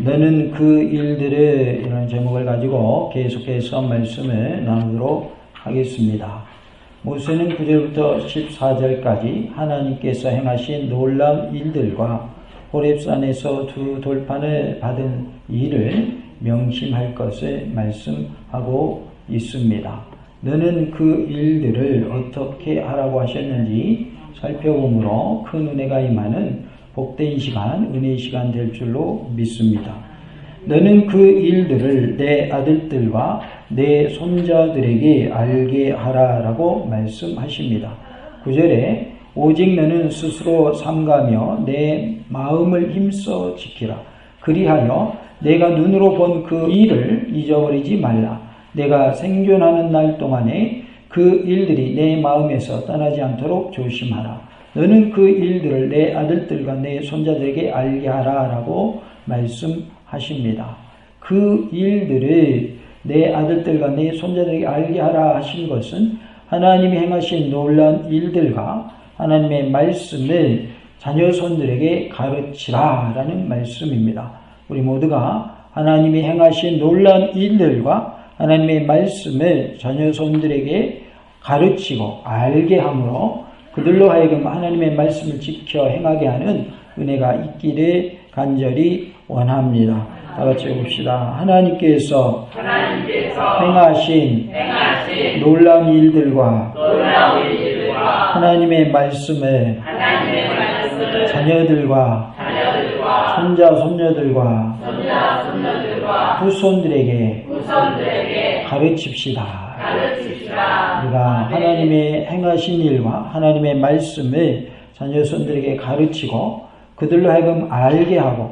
너는 그 일들을 이런 제목을 가지고 계속해서 말씀을 나누도록 하겠습니다. 모세는 9절부터 14절까지 하나님께서 행하신 놀라운 일들과 호렙산에서 두 돌판을 받은 일을 명심할 것을 말씀하고 있습니다. 너는 그 일들을 어떻게 하라고 하셨는지 살펴보므로 큰 은혜가 임하는 복된 시간, 은혜의 시간 될 줄로 믿습니다. 너는 그 일들을 내 아들들과 내 손자들에게 알게 하라라고 말씀하십니다. 9절에 오직 너는 스스로 삼가며 내 마음을 힘써 지키라. 그리하여 내가 눈으로 본 그 일을 잊어버리지 말라. 내가 생존하는 날 동안에 그 일들이 내 마음에서 떠나지 않도록 조심하라. 너는 그 일들을 내 아들들과 내 손자들에게 알게 하라 라고 말씀하십니다. 그 일들을 내 아들들과 내 손자들에게 알게 하라 하신 것은 하나님이 행하신 놀라운 일들과 하나님의 말씀을 자녀손들에게 가르치라 라는 말씀입니다. 우리 모두가 하나님이 행하신 놀라운 일들과 하나님의 말씀을 자녀손들에게 가르치고 알게 함으로 그들로 하여금 하나님의 말씀을 지켜 행하게 하는 은혜가 있기를 간절히 원합니다. 다 같이 해봅시다. 하나님께서 행하신 놀라운 일들과 하나님의 말씀을 자녀들과 손자, 손녀들과 후손들에게 가르칩시다. 우리가 하나님의 행하신 일과 하나님의 말씀을 자녀손들에게 가르치고 그들로 하여금 알게 하고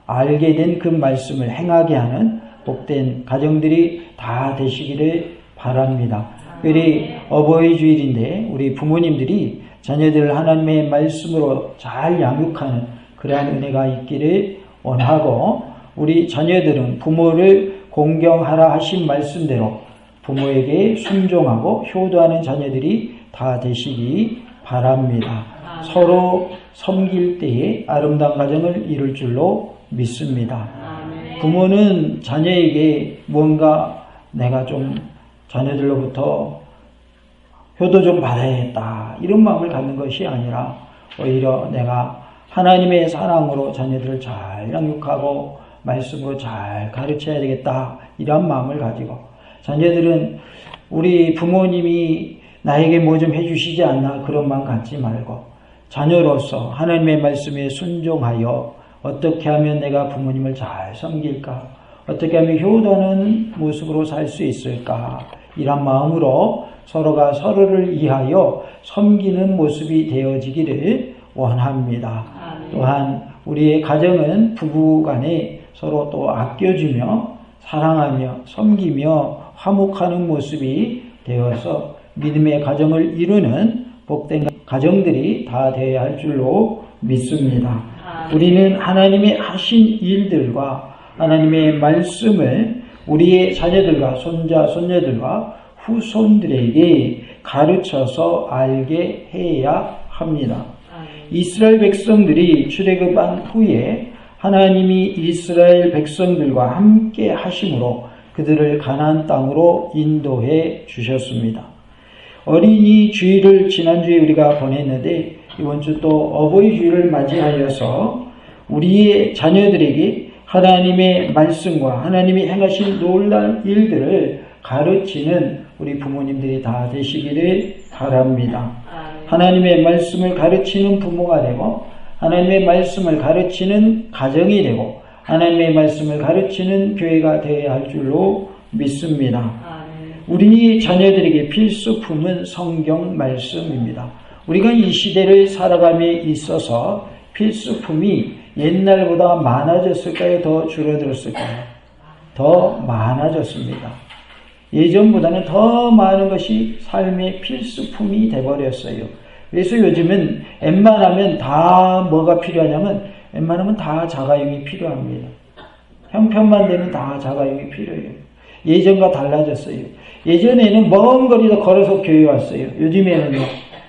알게 된 그 말씀을 행하게 하는 복된 가정들이 다 되시기를 바랍니다. 우리 어버이 주일인데 우리 부모님들이 자녀들을 하나님의 말씀으로 잘 양육하는 그러한 은혜가 있기를 원하고 우리 자녀들은 부모를 공경하라 하신 말씀대로 부모에게 순종하고 효도하는 자녀들이 다 되시기 바랍니다. 서로 섬길 때에 아름다운 가정을 이룰 줄로 믿습니다. 부모는 자녀에게 뭔가 내가 좀 자녀들로부터 효도 좀 받아야겠다 이런 마음을 갖는 것이 아니라 오히려 내가 하나님의 사랑으로 자녀들을 잘 양육하고 말씀으로 잘 가르쳐야 되겠다 이런 마음을 가지고 자녀들은 우리 부모님이 나에게 뭐 좀 해주시지 않나 그런 마음 갖지 말고 자녀로서 하나님의 말씀에 순종하여 어떻게 하면 내가 부모님을 잘 섬길까 어떻게 하면 효도하는 모습으로 살 수 있을까 이런 마음으로 서로가 서로를 위하여 섬기는 모습이 되어지기를 원합니다. 또한 우리의 가정은 부부간에 서로 또 아껴주며 사랑하며 섬기며 화목하는 모습이 되어서 믿음의 가정을 이루는 복된 가정들이 다 되어야 할 줄로 믿습니다. 우리는 하나님의 하신 일들과 하나님의 말씀을 우리의 자녀들과 손자, 손녀들과 후손들에게 가르쳐서 알게 해야 합니다. 이스라엘 백성들이 출애굽한 후에 하나님이 이스라엘 백성들과 함께 하심으로 그들을 가나안 땅으로 인도해 주셨습니다. 어린이 주일을 지난주에 우리가 보냈는데 이번 주 또 어버이 주일을 맞이하여서 우리의 자녀들에게 하나님의 말씀과 하나님이 행하신 놀라운 일들을 가르치는 우리 부모님들이 다 되시기를 바랍니다. 하나님의 말씀을 가르치는 부모가 되고 하나님의 말씀을 가르치는 가정이 되고 하나님의 말씀을 가르치는 교회가 되어야 할 줄로 믿습니다. 우리 자녀들에게 필수품은 성경 말씀입니다. 우리가 이 시대를 살아감에 있어서 필수품이 옛날보다 많아졌을까요? 더 줄어들었을까요? 더 많아졌습니다. 예전보다는 더 많은 것이 삶의 필수품이 되어버렸어요. 그래서 요즘은 웬만하면 다 뭐가 필요하냐면 웬만하면 다 자가용이 필요합니다. 형편만 되면 다 자가용이 필요해요. 예전과 달라졌어요. 예전에는 먼 거리도 걸어서 교회 왔어요. 요즘에는요.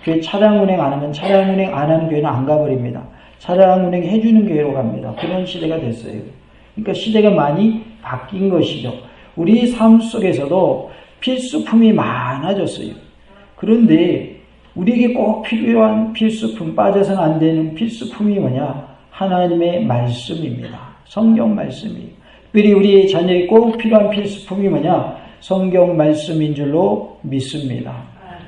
교회 차량 운행 안 하면 차량 운행 안 하는 교회는 안 가버립니다. 차량 운행 해주는 교회로 갑니다. 그런 시대가 됐어요. 그러니까 시대가 많이 바뀐 것이죠. 우리 삶 속에서도 필수품이 많아졌어요. 그런데 우리에게 꼭 필요한 필수품, 빠져서는 안 되는 필수품이 뭐냐? 하나님의 말씀입니다. 성경 말씀이에요. 특별히 우리 자녀에게 꼭 필요한 필수품이 뭐냐? 성경 말씀인 줄로 믿습니다.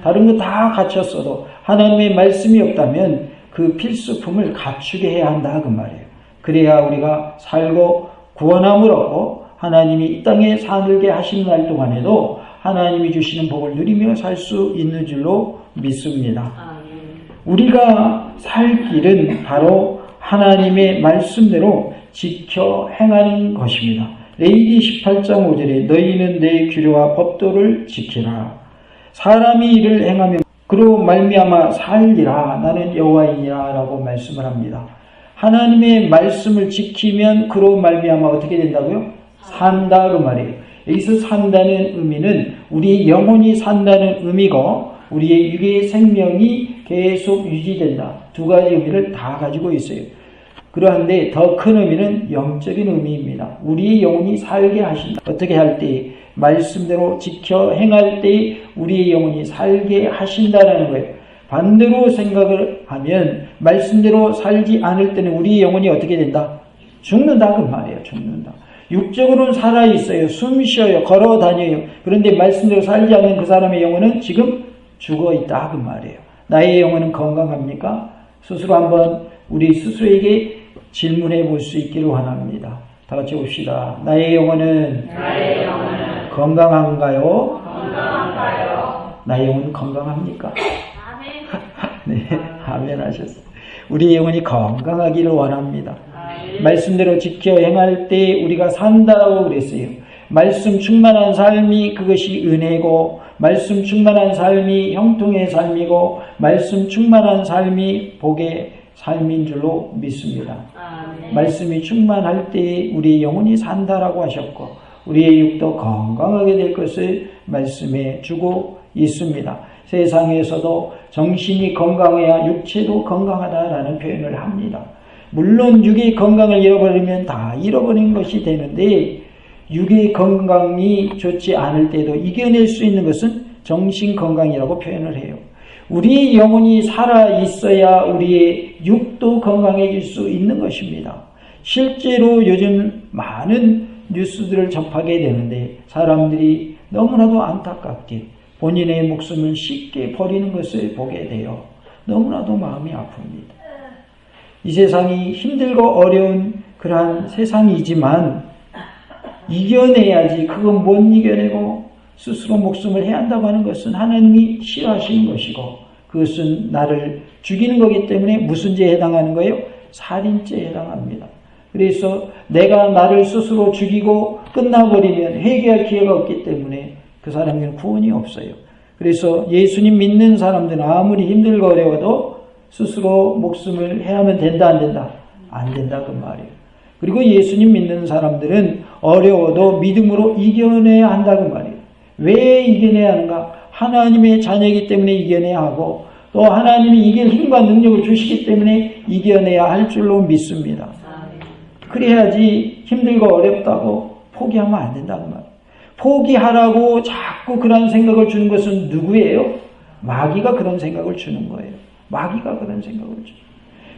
다른 거 다 갖췄어도 하나님의 말씀이 없다면 그 필수품을 갖추게 해야 한다 그 말이에요. 그래야 우리가 살고 구원함을 얻고 하나님이 이 땅에 살게 하시는 날 동안에도 하나님이 주시는 복을 누리며 살 수 있는 줄로 믿습니다. 우리가 살 길은 바로 하나님의 말씀대로 지켜 행하는 것입니다. 레위기 18장 5절에 너희는 내 규례와 법도를 지키라. 사람이 이를 행하면 그로 말미암아 살리라. 나는 여호와이니라 라고 말씀을 합니다. 하나님의 말씀을 지키면 그로 말미암아 어떻게 된다고요? 산다 그 말이에요. 여기서 산다는 의미는 우리의 영혼이 산다는 의미고 우리의 육의 생명이 계속 유지된다. 두 가지 의미를 다 가지고 있어요. 그러한데 더 큰 의미는 영적인 의미입니다. 우리의 영혼이 살게 하신다. 어떻게 할 때? 말씀대로 지켜 행할 때 우리의 영혼이 살게 하신다라는 거예요. 반대로 생각을 하면 말씀대로 살지 않을 때는 우리의 영혼이 어떻게 된다? 죽는다 그 말이에요. 죽는다. 육적으로는 살아있어요. 숨 쉬어요. 걸어 다녀요. 그런데 말씀대로 살지 않는 그 사람의 영혼은 지금 죽어있다 그 말이에요. 나의 영혼은 건강합니까? 스스로 한번 우리 스스로에게 질문해 볼 수 있기를 원합니다. 다 같이 봅시다. 나의 영혼은 건강한가요? 나의 영혼은 건강합니까? 네, 아멘 하셨어요. 우리 영혼이 건강하기를 원합니다. 말씀대로 지켜 행할 때 우리가 산다고 그랬어요. 말씀 충만한 삶이 그것이 은혜고 말씀 충만한 삶이 형통의 삶이고 말씀 충만한 삶이 복의 삶인 줄로 믿습니다. 말씀이 충만할 때 우리의 영혼이 산다라고 하셨고 우리의 육도 건강하게 될 것을 말씀해 주고 있습니다. 세상에서도 정신이 건강해야 육체도 건강하다라는 표현을 합니다. 물론 육의 건강을 잃어버리면 다 잃어버린 것이 되는데 육의 건강이 좋지 않을 때도 이겨낼 수 있는 것은 정신 건강이라고 표현을 해요. 우리의 영혼이 살아 있어야 우리의 육도 건강해질 수 있는 것입니다. 실제로 요즘 많은 뉴스들을 접하게 되는데 사람들이 너무나도 안타깝게 본인의 목숨을 쉽게 버리는 것을 보게 돼요. 너무나도 마음이 아픕니다. 이 세상이 힘들고 어려운 그러한 세상이지만 이겨내야지 그건 못 이겨내고 스스로 목숨을 해야 한다고 하는 것은 하나님이 싫어하시는 것이고 그것은 나를 죽이는 거기 때문에 무슨 죄에 해당하는 거예요? 살인죄에 해당합니다. 그래서 내가 나를 스스로 죽이고 끝나버리면 회개할 기회가 없기 때문에 그 사람에게는 구원이 없어요. 그래서 예수님 믿는 사람들은 아무리 힘들고 어려워도 스스로 목숨을 해야만 된다 안 된다? 안 된다 그 말이에요. 그리고 예수님 믿는 사람들은 어려워도 믿음으로 이겨내야 한다 그 말이에요. 왜 이겨내야 하는가? 하나님의 자녀이기 때문에 이겨내야 하고 또 하나님이 이길 힘과 능력을 주시기 때문에 이겨내야 할 줄로 믿습니다. 그래야지 힘들고 어렵다고 포기하면 안 된다는 말이에요. 포기하라고 자꾸 그런 생각을 주는 것은 누구예요? 마귀가 그런 생각을 주는 거예요. 마귀가 그런 생각을 주는 거예요.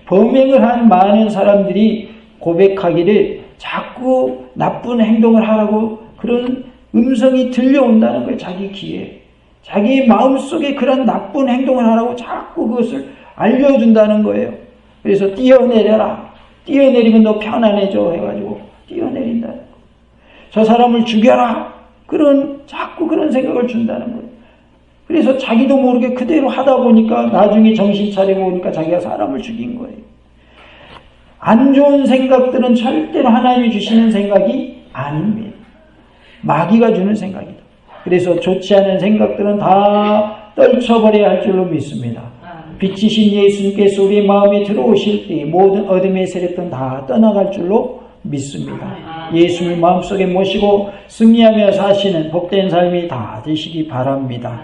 범행을 한 많은 사람들이 고백하기를 자꾸 나쁜 행동을 하라고 그런 음성이 들려온다는 거예요. 자기 귀에. 자기 마음속에 그런 나쁜 행동을 하라고 자꾸 그것을 알려준다는 거예요. 그래서 뛰어내려라. 뛰어내리면 너 편안해져 해가지고 뛰어내린다는 거예요. 저 사람을 죽여라. 자꾸 그런 생각을 준다는 거예요. 그래서 자기도 모르게 그대로 하다 보니까 나중에 정신 차리고 보니까 자기가 사람을 죽인 거예요. 안 좋은 생각들은 절대로 하나님이 주시는 생각이 아닙니다. 마귀가 주는 생각이다. 그래서 좋지 않은 생각들은 다 떨쳐버려야 할 줄로 믿습니다. 빛이신 예수님께서 우리 마음에 들어오실 때 모든 어둠의 세력들은 다 떠나갈 줄로 믿습니다. 예수님을 마음속에 모시고 승리하며 사시는 복된 삶이 다 되시기 바랍니다.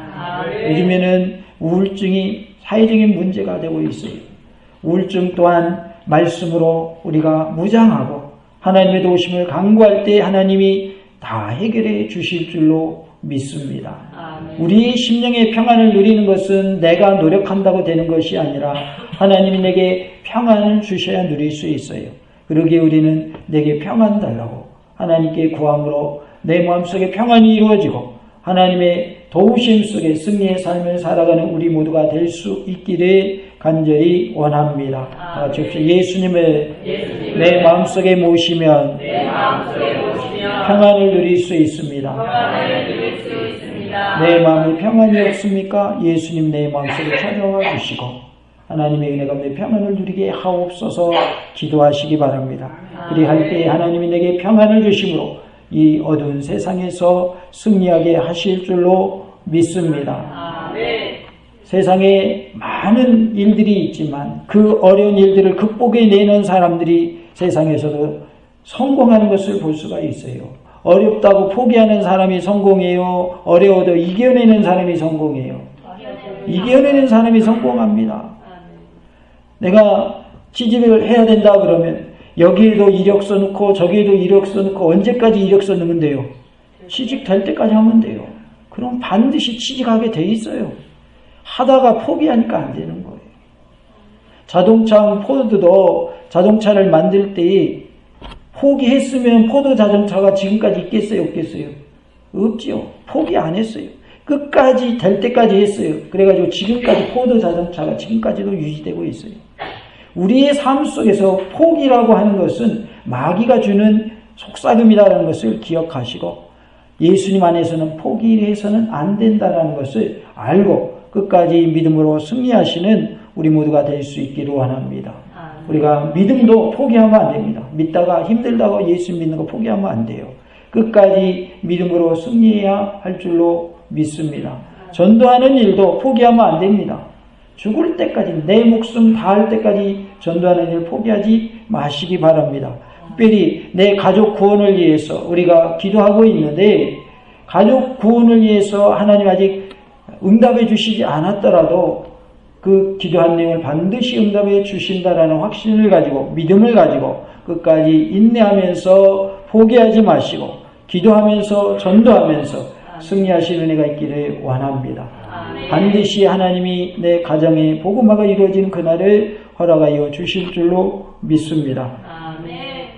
요즘에는 우울증이 사회적인 문제가 되고 있어요. 우울증 또한 말씀으로 우리가 무장하고 하나님의 도우심을 간구할 때 하나님이 다 해결해 주실 줄로 믿습니다. 우리의 심령의 평안을 누리는 것은 내가 노력한다고 되는 것이 아니라 하나님이 내게 평안을 주셔야 누릴 수 있어요. 그러기에 우리는 내게 평안 달라고 하나님께 구함으로 내 마음속에 평안이 이루어지고 하나님의 도우심 속에 승리의 삶을 살아가는 우리 모두가 될 수 있기를 간절히 원합니다. 예수님을 내 마음속에 모시면 평안을 누릴 수 있습니다. 내 마음에 평안이 없습니까? 예수님 내 마음속에 찾아와 주시고 하나님의 은혜 가운데 평안을 누리게 하옵소서 기도하시기 바랍니다. 그리할 때 하나님이 내게 평안을 주심으로 이 어두운 세상에서 승리하게 하실 줄로 믿습니다. 세상에 많은 일들이 있지만 그 어려운 일들을 극복해내는 사람들이 세상에서도 성공하는 것을 볼 수가 있어요. 어렵다고 포기하는 사람이 성공해요. 어려워도 이겨내는 사람이 성공해요. 이겨내는 사람이 성공합니다. 내가 취직을 해야 된다 그러면 여기에도 이력서 넣고 저기에도 이력서 넣고 언제까지 이력서 넣으면 돼요? 취직될 때까지 하면 돼요. 그럼 반드시 취직하게 돼 있어요. 하다가 포기하니까 안 되는 거예요. 자동차 포드도 자동차를 만들 때 포기했으면 포드 자동차가 지금까지 있겠어요? 없겠어요? 없지요. 포기 안 했어요. 끝까지 될 때까지 했어요. 그래가지고 지금까지 포드 자동차가 지금까지도 유지되고 있어요. 우리의 삶 속에서 포기라고 하는 것은 마귀가 주는 속삭임이라는 것을 기억하시고 예수님 안에서는 포기해서는 안 된다는 것을 알고 끝까지 믿음으로 승리하시는 우리 모두가 될 수 있기를 원합니다. 우리가 믿음도 포기하면 안 됩니다. 믿다가 힘들다고 예수 믿는 거 포기하면 안 돼요. 끝까지 믿음으로 승리해야 할 줄로 믿습니다. 전도하는 일도 포기하면 안 됩니다. 죽을 때까지 내 목숨 다할 때까지 전도하는 일 포기하지 마시기 바랍니다. 특별히 내 가족 구원을 위해서 우리가 기도하고 있는데 가족 구원을 위해서 하나님 아직 응답해 주시지 않았더라도 그 기도한 내용을 반드시 응답해 주신다라는 확신을 가지고 믿음을 가지고 끝까지 인내하면서 포기하지 마시고 기도하면서 전도하면서 승리하시는 은혜가 있기를 원합니다. 반드시 하나님이 내 가정에 복음화가 이루어지는 그날을 허락하여 주실 줄로 믿습니다.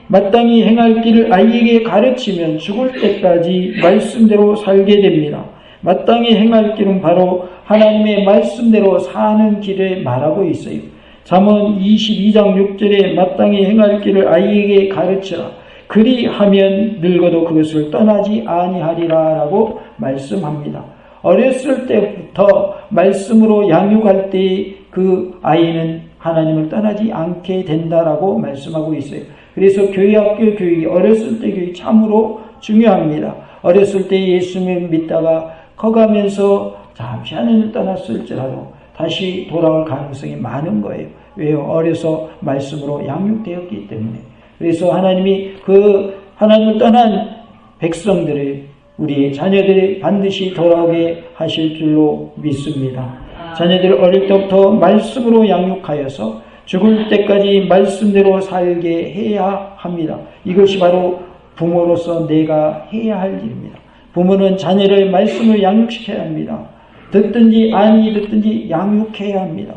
마땅히 행할 길을 아이에게 가르치면 죽을 때까지 말씀대로 살게 됩니다. 마땅히 행할 길은 바로 하나님의 말씀대로 사는 길을 말하고 있어요. 잠언 22장 6절에 마땅히 행할 길을 아이에게 가르치라. 그리하면 늙어도 그것을 떠나지 아니하리라 라고 말씀합니다. 어렸을 때부터 말씀으로 양육할 때 그 아이는 하나님을 떠나지 않게 된다라고 말씀하고 있어요. 그래서 교회학교 교육이 어렸을 때 교육이 참으로 중요합니다. 어렸을 때 예수님을 믿다가 커가면서 잠시 하나님을 떠났을지라도 다시 돌아올 가능성이 많은 거예요. 왜요? 어려서 말씀으로 양육되었기 때문에. 그래서 하나님이 그 하나님을 떠난 백성들을 우리의 자녀들이 반드시 돌아오게 하실 줄로 믿습니다. 자녀들을 어릴 때부터 말씀으로 양육하여서 죽을 때까지 말씀대로 살게 해야 합니다. 이것이 바로 부모로서 내가 해야 할 일입니다. 부모는 자녀를 말씀을 양육시켜야 합니다. 듣든지 아니 듣든지 양육해야 합니다.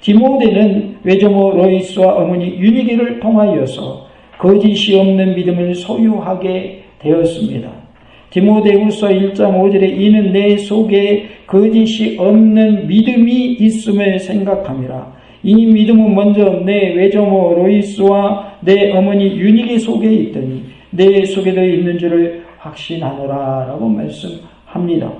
디모데는 외조모 로이스와 어머니 유니게를 통하여서 거짓이 없는 믿음을 소유하게 되었습니다. 디모데후서 1장 5절에 이는 내 속에 거짓이 없는 믿음이 있음을 생각함이라. 이 믿음은 먼저 내 외조모 로이스와 내 어머니 유니게 속에 있더니 내 속에도 있는 줄을 확신하노라 라고 말씀합니다.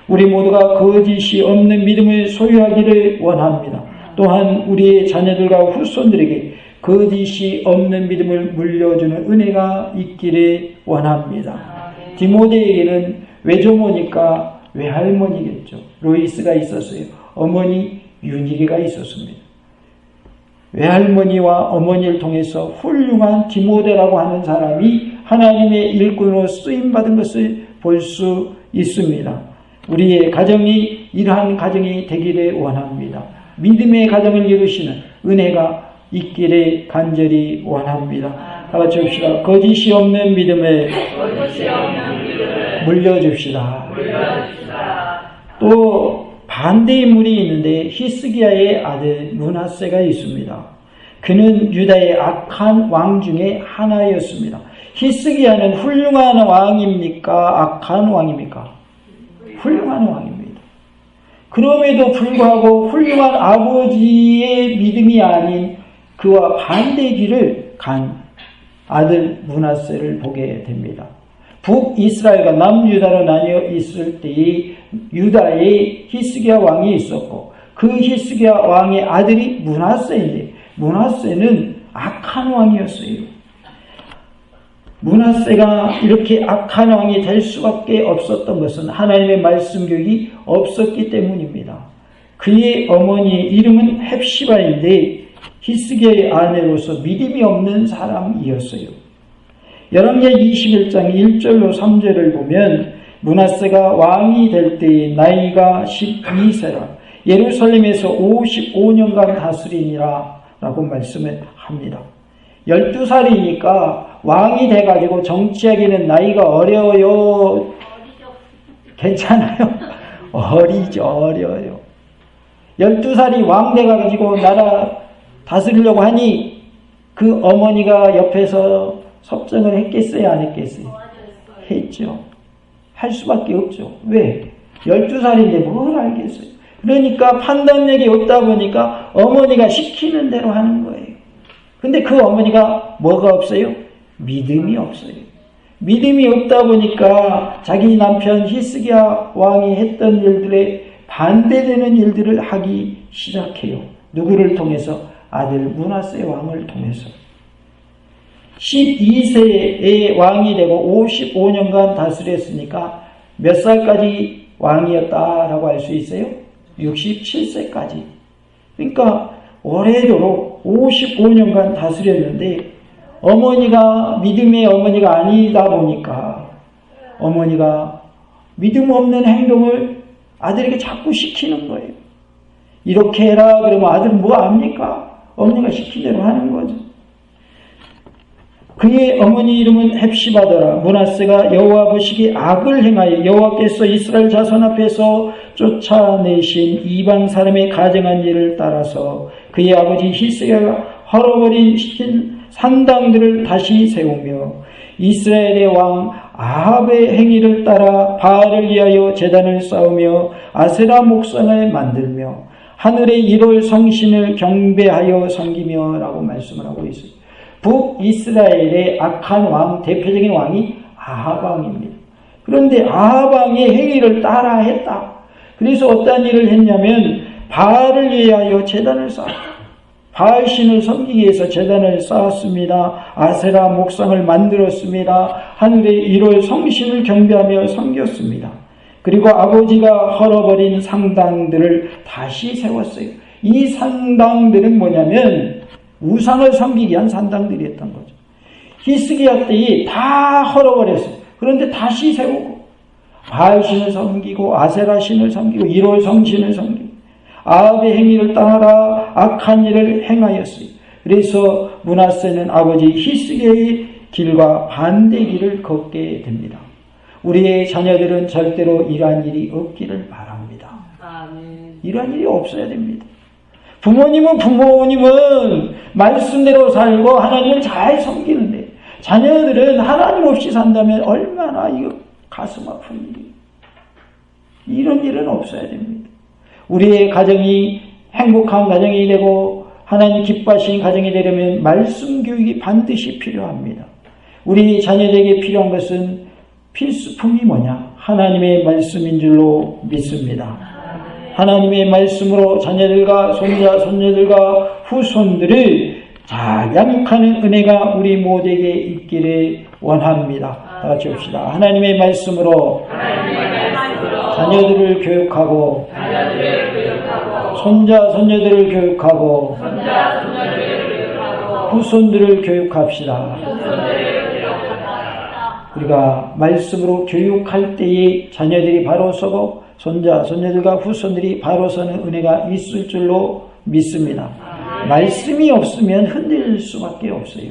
우리 모두가 거짓이 없는 믿음을 소유하기를 원합니다. 또한 우리의 자녀들과 후손들에게 거짓이 없는 믿음을 물려주는 은혜가 있기를 원합니다. 디모데에게는 외조모니까 외할머니겠죠. 로이스가 있었어요. 어머니 유니게가 있었습니다. 외할머니와 어머니를 통해서 훌륭한 디모데라고 하는 사람이 하나님의 일꾼으로 쓰임받은 것을 볼 수 있습니다. 우리의 가정이 이러한 가정이 되기를 원합니다. 믿음의 가정을 이루시는 은혜가 있기를 간절히 원합니다. 다 같이 봅시다. 거짓이 없는 믿음에 물려줍시다. 또 반대 인물이 있는데 히스기야의 아들 므낫세가 있습니다. 그는 유다의 악한 왕 중에 하나였습니다. 히스기야는 훌륭한 왕입니까? 악한 왕입니까? 훌륭한 왕입니다. 그럼에도 불구하고 훌륭한 아버지의 믿음이 아닌 그와 반대 길을 간 아들 므낫세를 보게 됩니다. 북이스라엘과 남유다로 나뉘어 있을 때에 유다에 히스기야 왕이 있었고 그 히스기야 왕의 아들이 므낫세인데 므낫세는 악한 왕이었어요. 므낫세가 이렇게 악한 왕이 될 수밖에 없었던 것은 하나님의 말씀 교육이 없었기 때문입니다. 그의 어머니의 이름은 헵시바인데 히스기야의 아내로서 믿음이 없는 사람이었어요. 열왕기하 21장 1절로 3절을 보면 므낫세가 왕이 될 때의 나이가 12세라 예루살렘에서 55년간 다스리니라 라고 말씀을 합니다. 12살이니까 왕이 돼가지고 정치하기는 나이가 어려요. 괜찮아요? 어려요. 12살이 왕 돼가지고 나라 다스리려고 하니 그 어머니가 옆에서 섭정을 했겠어요? 안 했겠어요? 했죠. 할 수밖에 없죠. 왜? 12살인데 뭘 알겠어요? 그러니까 판단력이 없다 보니까 어머니가 시키는 대로 하는 거예요. 근데 그 어머니가 뭐가 없어요? 믿음이 없어요. 믿음이 없다 보니까 자기 남편 히스기야 왕이 했던 일들에 반대되는 일들을 하기 시작해요. 누구를 통해서? 아들 므낫세 왕을 통해서. 12세에 왕이 되고 55년간 다스렸으니까 몇 살까지 왕이었다라고 할 수 있어요? 67세까지. 그러니까 오래도록 55년간 다스렸는데 어머니가 믿음의 어머니가 아니다 보니까 어머니가 믿음 없는 행동을 아들에게 자꾸 시키는 거예요. 이렇게 해라 그러면 아들은 뭐 압니까? 어머니가 시키대로 하는 거죠. 그의 어머니 이름은 헵시바더라. 므낫세가 여호와 보시기에 악을 행하여 여호와께서 이스라엘 자손 앞에서 쫓아내신 이방 사람의 가정한 일을 따라서 그의 아버지 히스기야가 헐어버린 시킨 산당들을 다시 세우며 이스라엘의 왕 아합의 행위를 따라 바알을 위하여 제단을 쌓으며 아세라 목상을 만들며 하늘의 1월 성신을 경배하여 섬기며 라고 말씀을 하고 있어요. 북이스라엘의 악한 왕, 대표적인 왕이 아합 왕입니다. 그런데 아합 왕의 행위를 따라 했다. 그래서 어떤 일을 했냐면 바알을 위하여 제단을 쌓았다. 바알 신을 섬기기 위해서 제단을 쌓았습니다. 아세라 목상을 만들었습니다. 하늘의 1월 성신을 경배하며 섬겼습니다. 그리고 아버지가 헐어버린 상당들을 다시 세웠어요. 이 상당들은 뭐냐면 우상을 섬기기 위한 산당들이었던 거죠. 히스기야 때에 다 헐어버렸어요. 그런데 다시 세우고 바알신을 섬기고 아세라 신을 섬기고 1월 성신을 섬기고 아합의 행위를 따라 악한 일을 행하였어요. 그래서 므낫세는 아버지 히스기야의 길과 반대 길을 걷게 됩니다. 우리의 자녀들은 절대로 이러한 일이 없기를 바랍니다. 아멘. 이러한 일이 없어야 됩니다. 부모님은 말씀대로 살고 하나님을 잘 섬기는데 자녀들은 하나님 없이 산다면 얼마나 이거 가슴 아픈 일이에요. 이런 일은 없어야 됩니다. 우리의 가정이 행복한 가정이 되고 하나님 기뻐하시는 가정이 되려면 말씀 교육이 반드시 필요합니다. 우리 자녀들에게 필요한 것은 필수품이 뭐냐? 하나님의 말씀인 줄로 믿습니다. 하나님의 말씀으로 자녀들과 손자, 손녀들과 후손들을 잘 양육하는 은혜가 우리 모두에게 있기를 원합니다. 다 같이 봅시다. 하나님의 말씀으로 자녀들을 교육하고 손자, 손녀들을 교육하고 후손들을 교육합시다. 우리가 말씀으로 교육할 때에 자녀들이 바로 서고 손자, 손녀들과 후손들이 바로 서는 은혜가 있을 줄로 믿습니다. 말씀이 없으면 흔들릴 수밖에 없어요.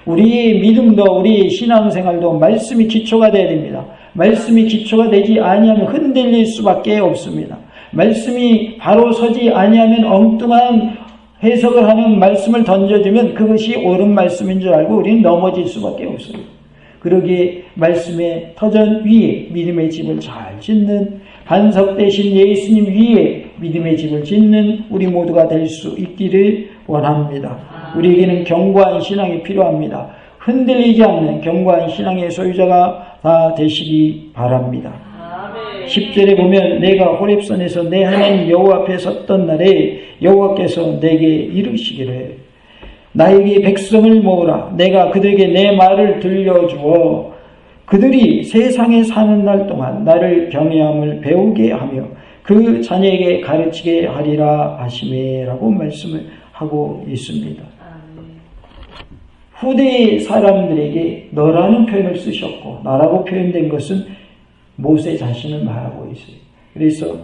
우리의 믿음도 우리의 신앙생활도 말씀이 기초가 되어야 됩니다. 말씀이 기초가 되지 아니하면 흔들릴 수밖에 없습니다. 말씀이 바로 서지 아니하면 엉뚱한 해석을 하는 말씀을 던져주면 그것이 옳은 말씀인 줄 알고 우리는 넘어질 수밖에 없어요. 그러기에 말씀의 터전 위에 믿음의 집을 잘 짓는, 반석 대신 예수님 위에 믿음의 집을 짓는 우리 모두가 될 수 있기를 원합니다. 우리에게는 견고한 신앙이 필요합니다. 흔들리지 않는 견고한 신앙의 소유자가 다 되시기 바랍니다. 10절에 보면 내가 호렙산에서 내 하나님 여호와 앞에 섰던 날에 여호와께서 내게 이르시기를 나에게 백성을 모으라. 내가 그들에게 내 말을 들려주어 그들이 세상에 사는 날 동안 나를 경외함을 배우게 하며 그 자녀에게 가르치게 하리라 하시매라고 말씀을 하고 있습니다. 후대의 사람들에게 너라는 표현을 쓰셨고 나라고 표현된 것은 모세 자신을 말하고 있어요. 그래서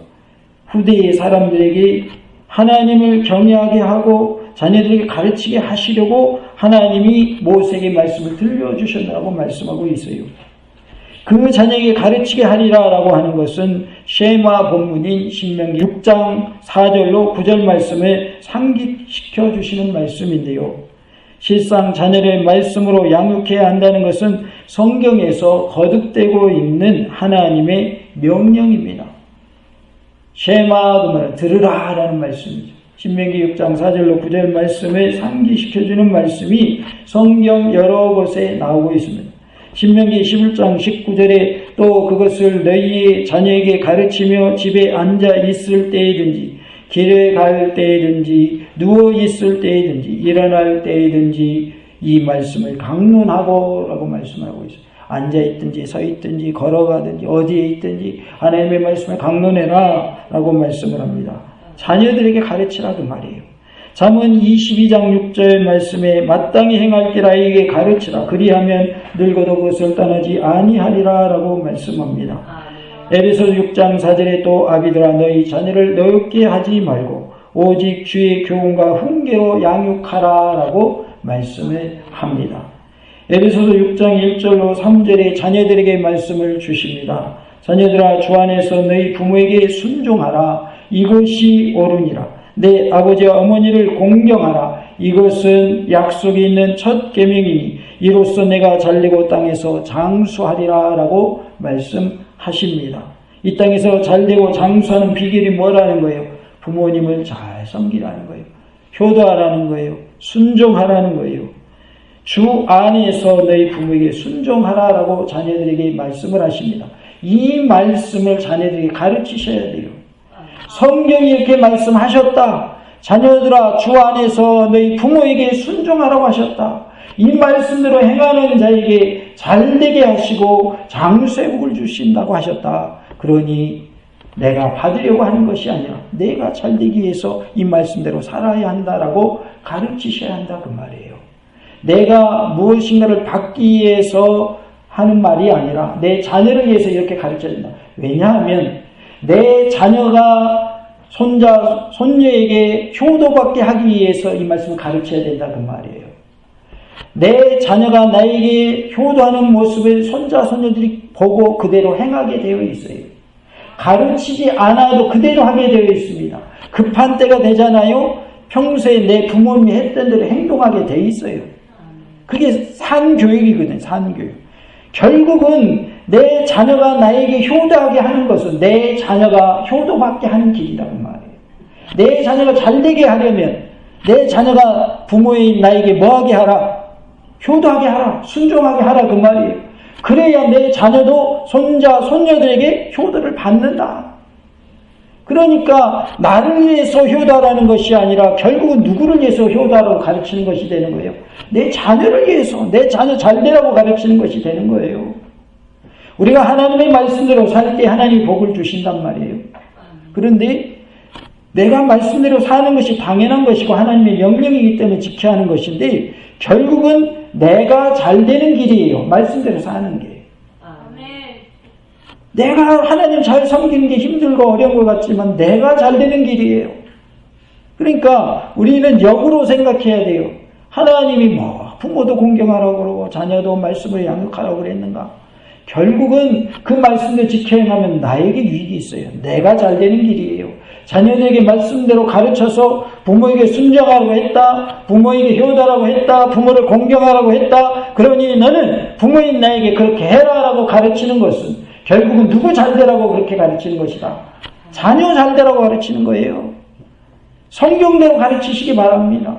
후대의 사람들에게 하나님을 경외하게 하고 자녀들에게 가르치게 하시려고 하나님이 모세에게 말씀을 들려주셨다고 말씀하고 있어요. 그 자녀에게 가르치게 하리라 라고 하는 것은 쉐마 본문인 신명기 6장 4절로 9절 말씀을 상기시켜 주시는 말씀인데요. 실상 자녀를 말씀으로 양육해야 한다는 것은 성경에서 거듭되고 있는 하나님의 명령입니다. 쉐마도 말은 들으라 라는 말씀이죠. 신명기 6장 4절로 9절 말씀을 상기시켜주는 말씀이 성경 여러 곳에 나오고 있습니다. 신명기 11장 19절에 또 그것을 너희의 자녀에게 가르치며 집에 앉아 있을 때이든지 길을 갈 때이든지 누워 있을 때이든지 일어날 때이든지 이 말씀을 강론하고 라고 말씀하고 있어요. 앉아 있든지 서 있든지 걸어가든지 어디에 있든지 하나님의 말씀을 강론해라 라고 말씀을 합니다. 자녀들에게 가르치라 그 말이에요. 잠언 22장 6절 말씀에 마땅히 행할 길 아이에게 가르치라. 그리하면 늙어도 그것을 떠나지 아니하리라 라고 말씀합니다. 에베소서 6장 4절에 또 아비들아 너희 자녀를 노엽게 하지 말고 오직 주의 교훈과 훈계로 양육하라 라고 말씀을 합니다. 에베소서 6장 1절로 3절에 자녀들에게 말씀을 주십니다. 자녀들아 주 안에서 너희 부모에게 순종하라. 이것이 옳으니라. 내 아버지와 어머니를 공경하라. 이것은 약속이 있는 첫 계명이니 이로써 내가 잘되고 땅에서 장수하리라 라고 말씀하십니다. 이 땅에서 잘되고 장수하는 비결이 뭐라는 거예요? 부모님을 잘 섬기라는 거예요. 효도하라는 거예요. 순종하라는 거예요. 주 안에서 너희 부모에게 순종하라라고 자녀들에게 말씀을 하십니다. 이 말씀을 자녀들에게 가르치셔야 돼요. 성경이 이렇게 말씀하셨다. 자녀들아 주 안에서 너희 부모에게 순종하라고 하셨다. 이 말씀대로 행하는 자에게 잘되게 하시고 장수의 복을 주신다고 하셨다. 그러니 내가 받으려고 하는 것이 아니라 내가 잘되기 위해서 이 말씀대로 살아야 한다라고 가르치셔야 한다 그 말이에요. 내가 무엇인가를 받기 위해서 하는 말이 아니라 내 자녀를 위해서 이렇게 가르쳐야 된다. 왜냐하면 내 자녀가 손자, 손녀에게 효도받게 하기 위해서 이 말씀을 가르쳐야 된다 그 말이에요. 내 자녀가 나에게 효도하는 모습을 손자, 손녀들이 보고 그대로 행하게 되어 있어요. 가르치지 않아도 그대로 하게 되어 있습니다. 급한 때가 되잖아요. 평소에 내 부모님이 했던 대로 행동하게 되어 있어요. 그게 산교육이거든요. 산교육. 결국은 내 자녀가 나에게 효도하게 하는 것은 내 자녀가 효도받게 하는 길이라고 말해요. 내 자녀가 잘되게 하려면 내 자녀가 부모인 나에게 뭐하게 하라? 효도하게 하라. 순종하게 하라 그 말이에요. 그래야 내 자녀도 손자, 손녀들에게 효도를 받는다. 그러니까 나를 위해서 효도하라는 것이 아니라 결국은 누구를 위해서 효도하라고 가르치는 것이 되는 거예요. 내 자녀를 위해서, 내 자녀 잘되라고 가르치는 것이 되는 거예요. 우리가 하나님의 말씀대로 살 때 하나님이 복을 주신단 말이에요. 그런데 내가 말씀대로 사는 것이 당연한 것이고 하나님의 명령이기 때문에 지켜야 하는 것인데 결국은 내가 잘되는 길이에요. 말씀대로 사는 게. 내가 하나님 잘 섬기는 게 힘들고 어려운 것 같지만 내가 잘되는 길이에요. 그러니까 우리는 역으로 생각해야 돼요. 하나님이 뭐 부모도 공경하라고 그러고 자녀도 말씀을 양육하라고 그랬는가? 결국은 그 말씀을 지켜 행하면 나에게 유익이 있어요. 내가 잘 되는 길이에요. 자녀들에게 말씀대로 가르쳐서 부모에게 순종하라고 했다, 부모에게 효도하라고 했다, 부모를 공경하라고 했다. 그러니 너는 부모인 나에게 그렇게 해라라고 가르치는 것은 결국은 누구 잘 되라고 그렇게 가르치는 것이다. 자녀 잘 되라고 가르치는 거예요. 성경대로 가르치시기 바랍니다.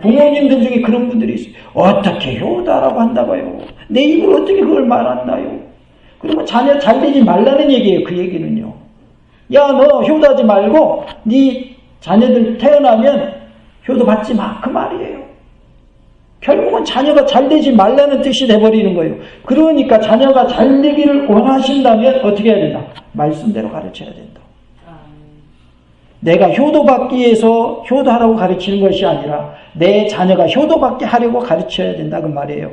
부모님들 중에 그런 분들이 있어요. 어떻게 효도하라고 한다고요? 내 입으로 어떻게 그걸 말한다요? 그러면 자녀 잘 되지 말라는 얘기예요. 그 얘기는요. 야, 너 효도하지 말고 네 자녀들 태어나면 효도 받지 마. 그 말이에요. 결국은 자녀가 잘 되지 말라는 뜻이 돼버리는 거예요. 그러니까 자녀가 잘 되기를 원하신다면 어떻게 해야 된다? 말씀대로 가르쳐야 된다. 내가 효도받기 위해서 효도하라고 가르치는 것이 아니라 내 자녀가 효도받게 하려고 가르쳐야 된다. 그 말이에요.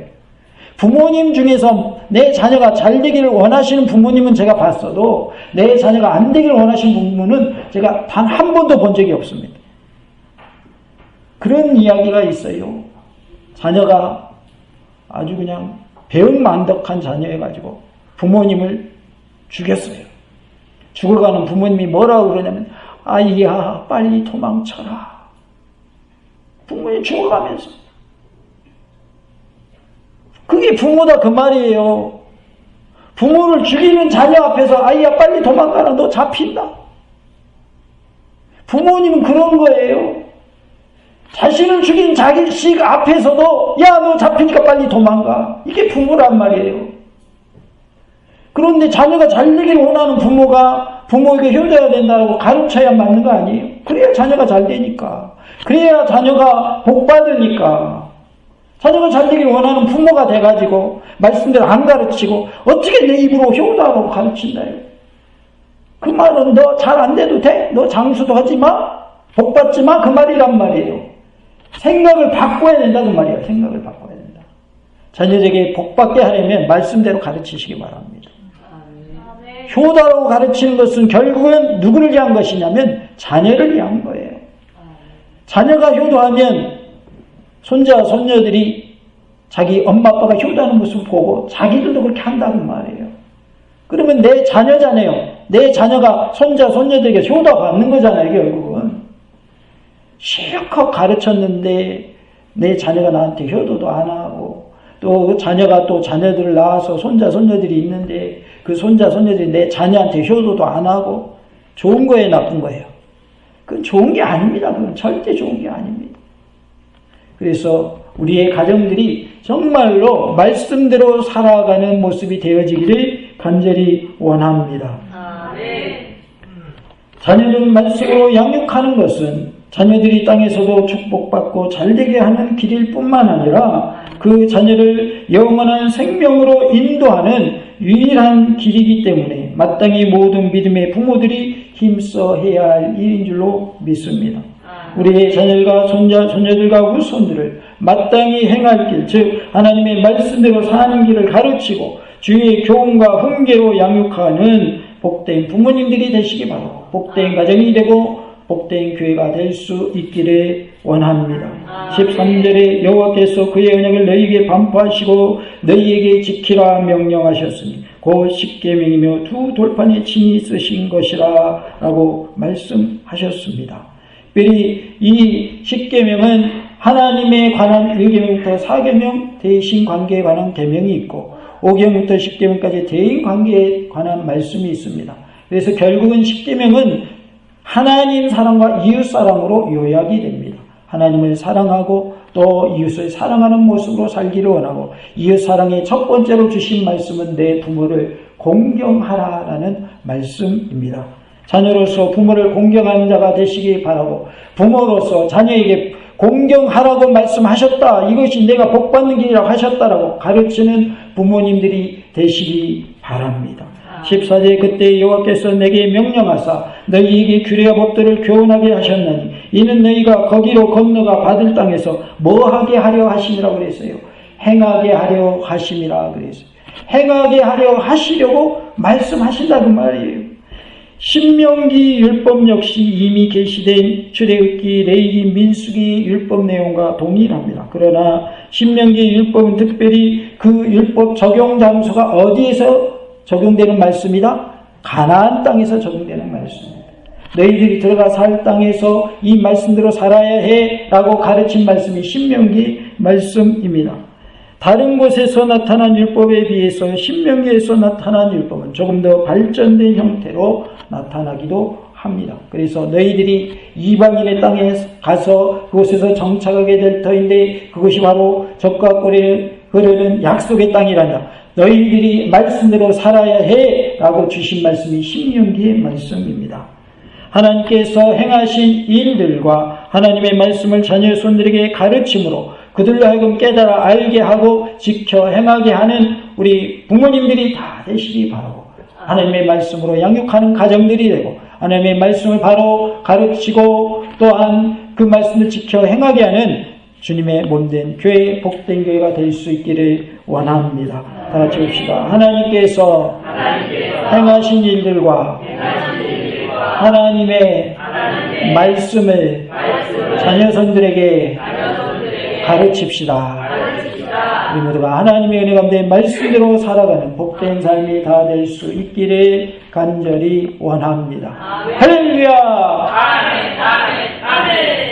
부모님 중에서 내 자녀가 잘 되기를 원하시는 부모님은 제가 봤어도 내 자녀가 안 되기를 원하시는 부모는 제가 단 한 번도 본 적이 없습니다. 그런 이야기가 있어요. 자녀가 아주 그냥 배은만덕한 자녀여가지고 부모님을 죽였어요. 죽어가는 부모님이 뭐라고 그러냐면 아이야 빨리 도망쳐라. 부모님 죽어가면서. 그게 부모다 그 말이에요. 부모를 죽이는 자녀 앞에서 아이야 빨리 도망가라. 너 잡힌다. 부모님은 그런 거예요. 자신을 죽인 자식 앞에서도 야 너 잡히니까 빨리 도망가. 이게 부모란 말이에요. 그런데 자녀가 잘 되기를 원하는 부모가 부모에게 효도해야 된다고 가르쳐야 맞는 거 아니에요? 그래야 자녀가 잘 되니까. 그래야 자녀가 복 받으니까. 자녀가 잘 되기를 원하는 부모가 돼가지고 말씀대로 안 가르치고 어떻게 내 입으로 효도하라고 가르친다요? 그 말은 너 잘 안 돼도 돼? 너 장수도 하지 마? 복 받지 마? 그 말이란 말이에요. 생각을 바꿔야 된다 그 말이에요. 생각을 바꿔야 된다. 자녀에게 복 받게 하려면 말씀대로 가르치시기 바랍니다. 효도라고 가르치는 것은 결국은 누구를 위한 것이냐면 자녀를 위한 거예요. 자녀가 효도하면 손자, 손녀들이 자기 엄마, 아빠가 효도하는 모습을 보고 자기들도 그렇게 한다는 말이에요. 그러면 내 자녀잖아요. 내 자녀가 손자, 손녀들에게 효도받는 거잖아요. 결국은. 실컷 가르쳤는데 내 자녀가 나한테 효도도 안 하고 또 자녀가 또 자녀들을 낳아서 손자, 손녀들이 있는데 그 손자, 손녀들이 내 자녀한테 효도도 안 하고 좋은 거예요, 나쁜 거예요? 그건 좋은 게 아닙니다. 그건 절대 좋은 게 아닙니다. 그래서 우리의 가정들이 정말로 말씀대로 살아가는 모습이 되어지기를 간절히 원합니다. 자녀를 말씀으로 양육하는 것은 자녀들이 땅에서도 축복받고 잘되게 하는 길일 뿐만 아니라 그 자녀를 영원한 생명으로 인도하는 유일한 길이기 때문에 마땅히 모든 믿음의 부모들이 힘써 해야 할 일인 줄로 믿습니다. 우리의 자녀들과 손자, 손녀들과 후손들을 마땅히 행할 길, 즉 하나님의 말씀대로 사는 길을 가르치고 주의 교훈과 훈계로 양육하는 복된 부모님들이 되시기 바라고 복된 가정이 되고 복된 교회가 될 수 있기를 원합니다. 13절에 여호와께서 그의 언약을 너희에게 반포하시고 너희에게 지키라 명령하셨으니 곧 십계명이며 두 돌판에 친히 쓰신 것이라 라고 말씀하셨습니다. 특별히 이 십계명은 하나님에 관한 1계명부터 4계명 대신 관계에 관한 계명이 있고 5계명부터 10계명까지 대인 관계에 관한 말씀이 있습니다. 그래서 결국은 십계명은 하나님 사랑과 이웃 사랑으로 요약이 됩니다. 하나님을 사랑하고 또 이웃을 사랑하는 모습으로 살기를 원하고 이웃 사랑의 첫 번째로 주신 말씀은 내 부모를 공경하라라는 말씀입니다. 자녀로서 부모를 공경하는 자가 되시기 바라고 부모로서 자녀에게 공경하라고 말씀하셨다. 이것이 내가 복받는 길이라고 하셨다라고 가르치는 부모님들이 되시기 바랍니다. 14절 그때 여호와께서 내게 명령하사 너희에게 규례와 법도를 교훈하게 하셨나니 이는 너희가 거기로 건너가 받을 땅에서 뭐하게 하려 하심이라고 그랬어요. 행하게 하려 하심이라 그랬어요. 행하게 하려 하시려고 말씀하신다는 말이에요. 신명기 율법 역시 이미 계시된 출애굽기, 레위기, 민수기 율법 내용과 동일합니다. 그러나 신명기 율법은 특별히 그 율법 적용 장소가 어디에서 적용되는 말씀이다? 가나안 땅에서 적용되는 말씀입니다. 너희들이 들어가 살 땅에서 이 말씀대로 살아야 해 라고 가르친 말씀이 신명기 말씀입니다. 다른 곳에서 나타난 율법에 비해서 신명기에서 나타난 율법은 조금 더 발전된 형태로 나타나기도 합니다. 그래서 너희들이 이방인의 땅에 가서 그곳에서 정착하게 될 터인데 그것이 바로 젖과 꿀이 흐르는 약속의 땅이란다. 너희들이 말씀대로 살아야 해 라고 주신 말씀이 신명기의 말씀입니다. 하나님께서 행하신 일들과 하나님의 말씀을 자녀 손들에게 가르침으로 그들로 하여금 깨달아 알게 하고 지켜 행하게 하는 우리 부모님들이 다 되시기 바라고, 하나님의 말씀으로 양육하는 가정들이 되고 하나님의 말씀을 바로 가르치고 또한 그 말씀을 지켜 행하게 하는 주님의 몸된 교회, 복된 교회가 될 수 있기를 원합니다. 다 같이 봅시다. 하나님께서 행하신 일들과 하나님의 말씀을 자녀손들에게 가르칩시다. 우리 모두가 하나님의 은혜 가운데 말씀대로 살아가는 복된 삶이 다 될 수 있기를 간절히 원합니다. 할렐루야! 아멘, 아멘, 아멘.